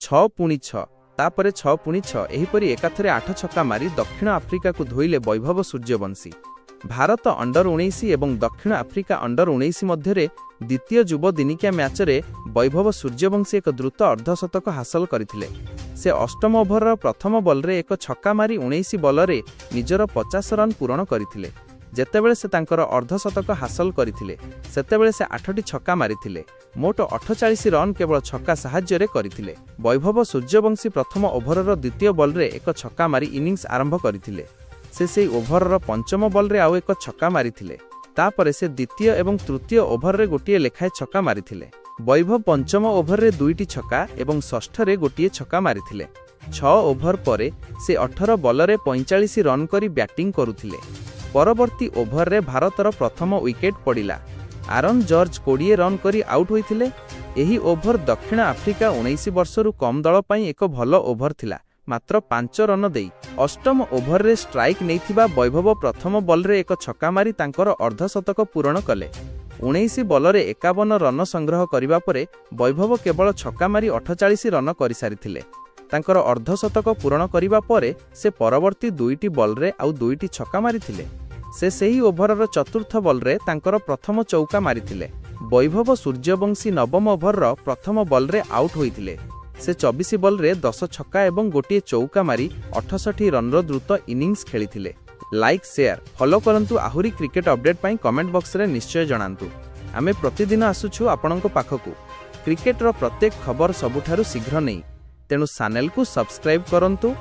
6 पुणी 6 तापरे 6 पुणी 6 एहीपरि एकाथरे 8 छक्का मारी दक्षिण आफ्रिका को धोइले वैभव सूर्यवंशी। भारत अंडर 19 एवं दक्षिण आफ्रिका अंडर 19 मध्य द्वितीय युव दिनिकिया मैच रे वैभव सूर्यवंशी एक द्रुत अर्धशतक हासिल करथिले। से अष्टम ओभर प्रथम बॉल रे एक छक्का मारी 19 बॉल रे निजर 50 रन पूरण करथिले। जेतेबेले से तांकर अर्धशतक हासिल करथिले सेतेबेले से 8टी छक्का मारिथिले। मोट 48 रन केवल छक्का साहाय्य रे करथिले। वैभव सूर्यवंशी प्रथम ओभरर द्वितीय बॉल रे एक छक्का मारी इनिंग्स आरंभ करथिले। से ओभरर पंचम बॉल रे आउ एक छक्का मारिथिले। तापरे से द्वितीय एवं तृतीय ओभर रे गोटिए लेखाए छक्का मारिथिले। वैभव पंचम ओभर रे 2टी छक्का एवं षष्ठ रे गोटिए छक्का मारिथिले। 6 ओभर परे से 18 बॉल रे 45 रन करी बैटिंग करुथिले। परवर्ती ओभर रे भारतर प्रथम विकेट पड़िला। आरन जॉर्ज 20 रन करी आउट होइथिले। एही ओभर दक्षिण आफ्रिका 19 वर्षरु कम दल पई एक भल ओभर थिला। मात्र 5 रन देई अष्टम ओभर रे स्ट्राइक नैथिबा वैभव प्रथम बॉल रे एक छक्का मारी तांकर अर्धशतक पूरण कले। 19 बॉल रे 51 रन संग्रह करिबा परे वैभव केवल छक्का मारी 48 रन करि सारिथिले। तांकर अर्धशतक पूरण करिबा परे से परवर्ती 2टी बॉल रे आउ 2टी छक्का मारिथिले। से सेही ओभरर चतुर्थ बॉल रे तांकर प्रथम चौका मारिथिले। वैभव सूर्यवंशी नवम ओभरर प्रथम बॉल रे आउट होइथिले। से 24 बॉल रे 10 छक्का एवं गोटिए चौका मारी 68 रनर द्रुत इनिंग्स खेलिथिले। लाइक शेयर फॉलो करंतु। आहुरी क्रिकेट अपडेट पाई कमेंट बॉक्स रे निश्चय जणांतु। आमे प्रतिदिन आसुछु आपणक पाखकु क्रिकेट रो प्रत्येक खबर सबुठारु शीघ्र नै। तेणु चैनल को सब्सक्राइब करंतु।